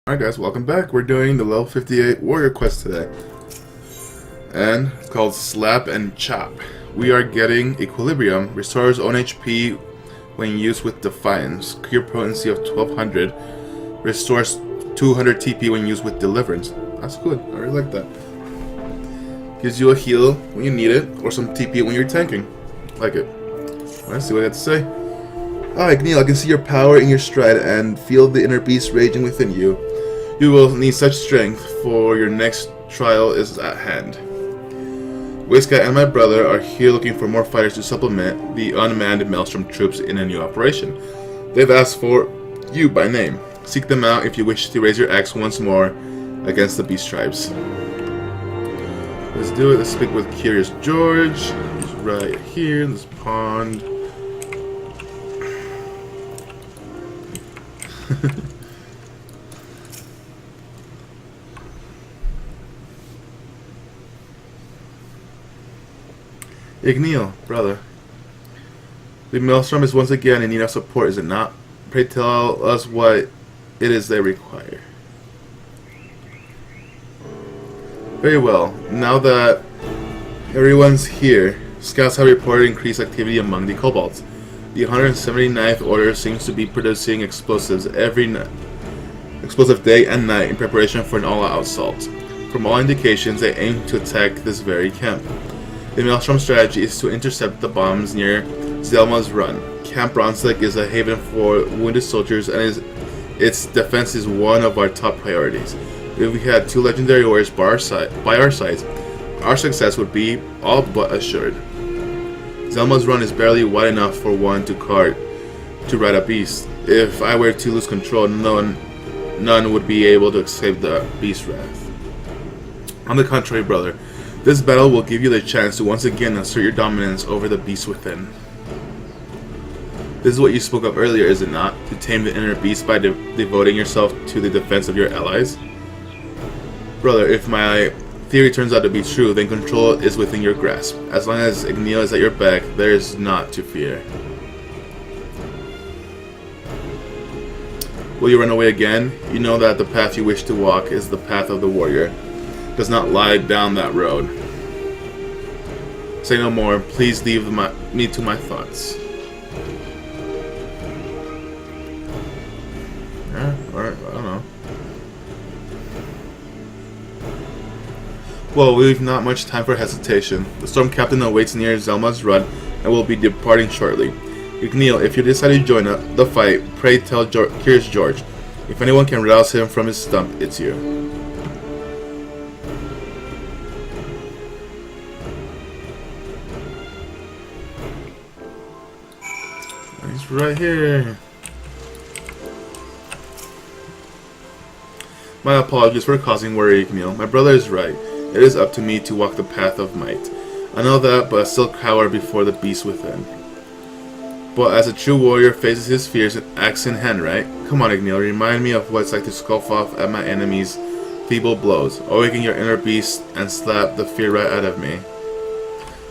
Alright guys, welcome back. We're doing the level 58 warrior quest today. And it's called Slap and Chop. We are getting Equilibrium, restores own HP when used with Defiance, cure potency of 1200, restores 200 TP when used with Deliverance. That's good, I really like that. Gives you a heal when you need it, or some TP when you're tanking. Like it. Let's see what I have to say. Ah, Igneel, I can see your power in your stride and feel the inner beast raging within you. You will need such strength, for your next trial is at hand. Whiska and my brother are here looking for more fighters to supplement the unmanned Maelstrom troops in a new operation. They've asked for you by name. Seek them out if you wish to raise your axe once more against the beast tribes. Let's do it. Let's speak with Curious George. He's right here in this pond. Igneel, brother. The Maelstrom is once again in need of support, is it not? Pray tell us what it is they require. Very well. Now that everyone's here, scouts have reported increased activity among the kobolds. The 179th Order seems to be producing explosives explosive day and night in preparation for an all-out assault. From all indications, they aim to attack this very camp. The Maelstrom strategy is to intercept the bombs near Zelma's Run. Camp Bronslick is a haven for wounded soldiers, and its defense is one of our top priorities. If we had two legendary warriors by our side, our success would be all but assured. Zelma's Run is barely wide enough for one to ride a beast. If I were to lose control, none would be able to escape the beast's wrath. On the contrary, brother, this battle will give you the chance to once again assert your dominance over the beast within. This is what you spoke of earlier, is it not? To tame the inner beast by devoting yourself to the defense of your allies? Brother, if my theory turns out to be true, then control is within your grasp. As long as Igneel is at your back, there is naught to fear. Will you run away again? You know that the path you wish to walk is the path of the warrior. Does not lie down that road. Say no more. Please leave me to my thoughts. Yeah, alright, I don't know. Well, we've not much time for hesitation. The storm captain awaits near Zelma's Run and will be departing shortly. Igneel, if you decide to join the fight, pray tell Curious George. If anyone can rouse him from his stump, it's you. He's right here. My apologies for causing worry, Igneel. My brother is right. It is up to me to walk the path of might. I know that, but I still cower before the beast within. But as a true warrior faces his fears, axe in hand, right? Come on, Igneel, remind me of what it's like to scoff off at my enemies' feeble blows. Awaken your inner beast and slap the fear right out of me.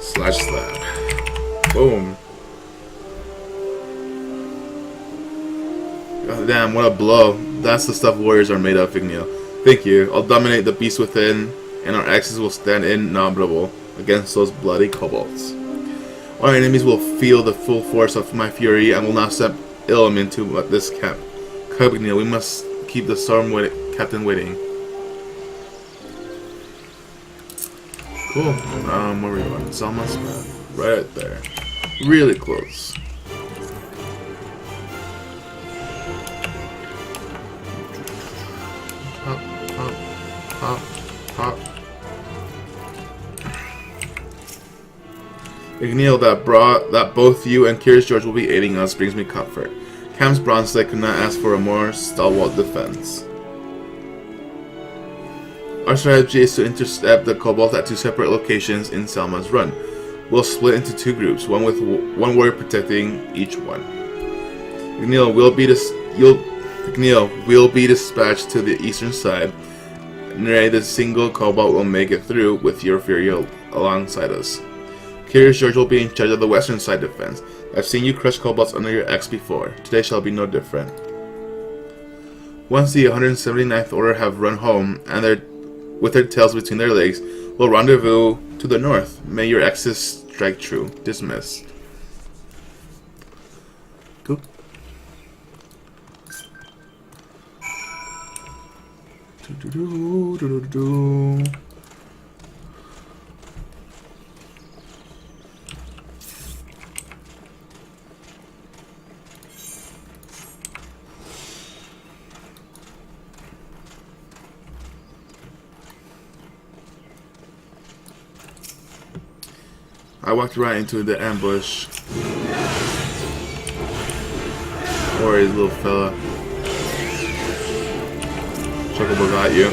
Slash slap. Boom. God damn, what a blow. That's the stuff warriors are made of, Igneel. Thank you. I'll dominate the beast within, and our axes will stand indomitable against those bloody kobolds. Our enemies will feel the full force of my fury and will not step ill into this camp. Come, Igneel, we must keep the storm captain waiting. Cool. Where are we going? Zelma's path. Right there. Really close. Hop, hop, hop, hop. Igneel, that both you and Curious George will be aiding us brings me comfort. Camp Bronslick could not ask for a more stalwart defense. Our strategy is to intercept the kobolds at two separate locations in Zelma's Run. We'll split into two groups, one with one warrior protecting each one. Igneel will be dispatched to the eastern side. Nay, the single kobold will make it through with your fury alongside us. Curious George will be in charge of the western side defense. I've seen you crush kobolds under your axe before. Today shall be no different. Once the 179th Order have run home, and with their tails between their legs, will rendezvous to the north. May your axis strike true. Dismissed. Cool. I walked right into the ambush. Or his little fella. Chocobo got you.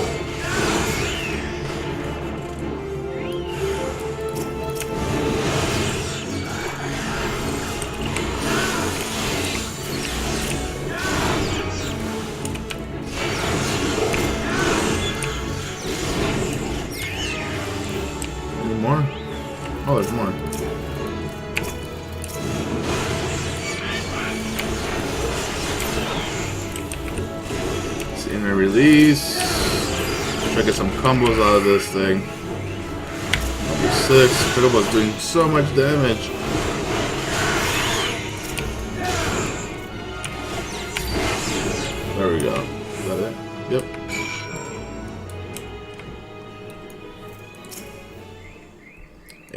Any more? Oh, there's more. It's inner release. Try to get some combos out of this thing. Number 6. Chocobo's doing so much damage. There we go. Is that it? Yep.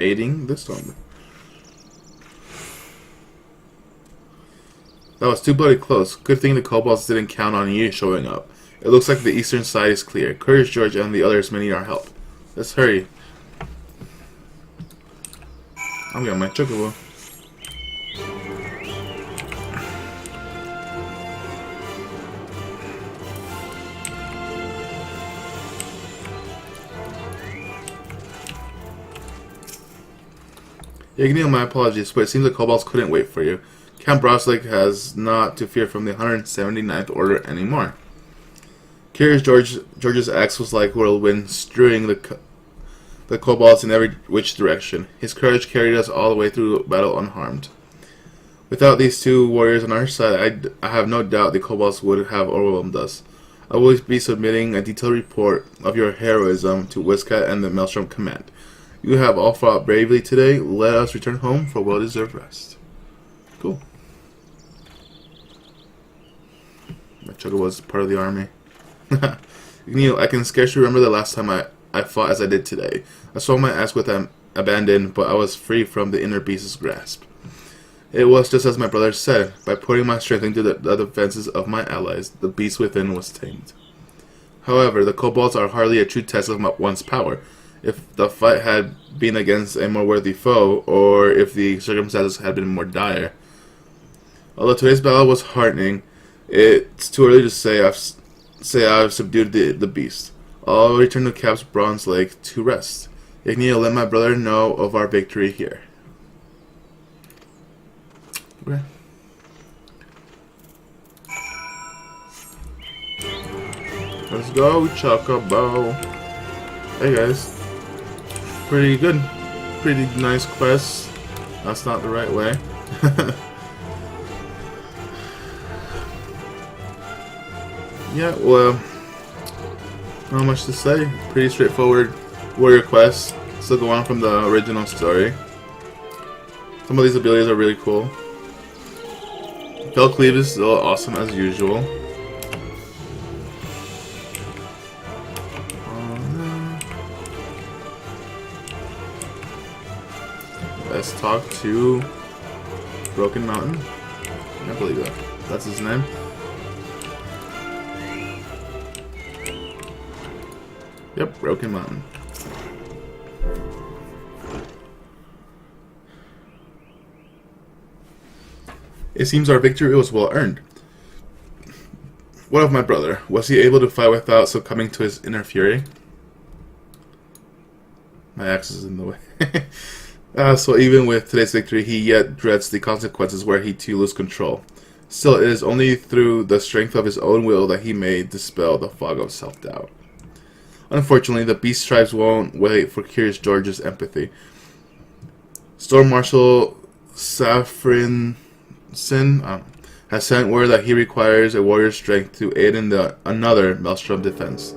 Aiding the storm. That was too bloody close. Good thing the kobolds didn't count on you showing up. It looks like the eastern side is clear. Courage, George, and the others may need our help. Let's hurry. I'm getting my chocobo. Igneel, my apologies, but it seems the kobolds couldn't wait for you. Count Broslik has not to fear from the 179th Order anymore. Curious George's axe was like whirlwind, strewing the kobolds in every which direction. His courage carried us all the way through battle unharmed. Without these two warriors on our side, I have no doubt the kobolds would have overwhelmed us. I will be submitting a detailed report of your heroism to Wizcat and the Maelstrom Command. You have all fought bravely today. Let us return home for well-deserved rest. Cool. My chocobo was part of the army. Igneel, I can scarcely remember the last time I fought as I did today. I swung my axe with abandon, but I was free from the inner beast's grasp. It was just as my brother said. By putting my strength into the defenses of my allies, the beast within was tamed. However, the kobolds are hardly a true test of one's power. If the fight had been against a more worthy foe, or if the circumstances had been more dire. Although today's battle was heartening, it's too early to say I've subdued the beast. I'll return to Cap's Bronze Lake to rest. Igneel, let my brother know of our victory here. Okay. Let's go, Chocobo. Hey guys. Pretty good. Pretty nice quest. That's not the right way. Yeah, well, not much to say. Pretty straightforward warrior quest. Still go on from the original story. Some of these abilities are really cool. Fell Cleave is still awesome as usual. Let's talk to Broken Mountain. I believe that's his name. Yep, Broken Mountain. It seems our victory was well earned. What of my brother? Was he able to fight without succumbing to his inner fury? My axe is in the way. So even with today's victory, he yet dreads the consequences where he too loses control. Still, it is only through the strength of his own will that he may dispel the fog of self-doubt. Unfortunately, the Beast Tribes won't wait for Curious George's empathy. Storm Marshal Saffrinson has sent word that he requires a warrior's strength to aid in another Maelstrom defense.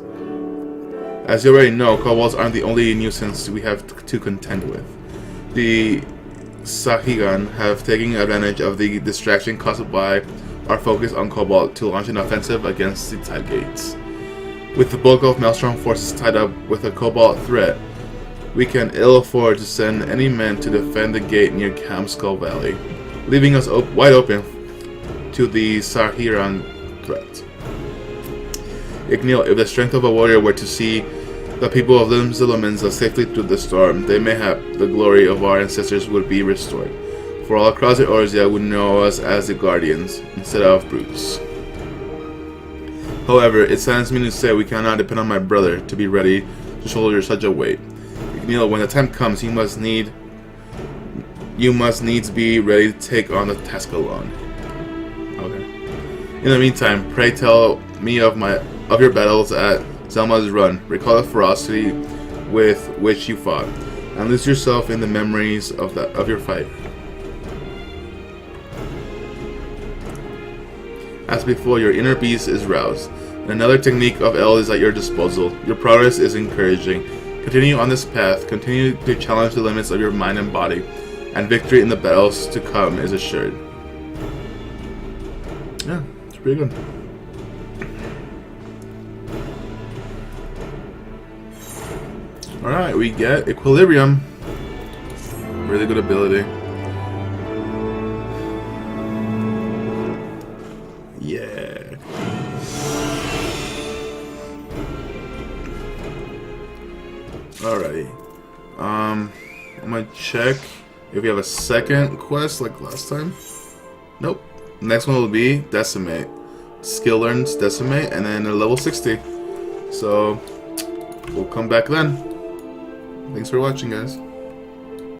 As you already know, kobolds aren't the only nuisance we have to contend with. The Sahigan have taken advantage of the distraction caused by our focus on kobold to launch an offensive against the Tide Gates. With the bulk of Maelstrom forces tied up with a kobold threat, we can ill afford to send any men to defend the gate near Camskull Valley, leaving us wide open to the Sahiran threat. Igneel, if the strength of a warrior were to see the people of Limzillimanza safely through the storm, they mayhap the glory of our ancestors would be restored, for all across the Orzia would know us as the Guardians, instead of brutes. However, it saddens me to say we cannot depend on my brother to be ready to shoulder such a weight. Igneel, when the time comes, you must needs be ready to take on the task alone. Okay. In the meantime, pray tell me of your battles at Zelma's Run. Recall the ferocity with which you fought, and lose yourself in the memories of your fight. As before, your inner beast is roused, and another technique of L is at your disposal. Your progress is encouraging. Continue on this path, continue to challenge the limits of your mind and body, and victory in the battles to come is assured. Yeah, it's pretty good. Alright, we get Equilibrium. Really good ability. Yeah. Alrighty. I'm gonna check if we have a second quest like last time. Nope. Next one will be Decimate. Skill learns Decimate and then a level 60. So we'll come back then. Thanks for watching, guys.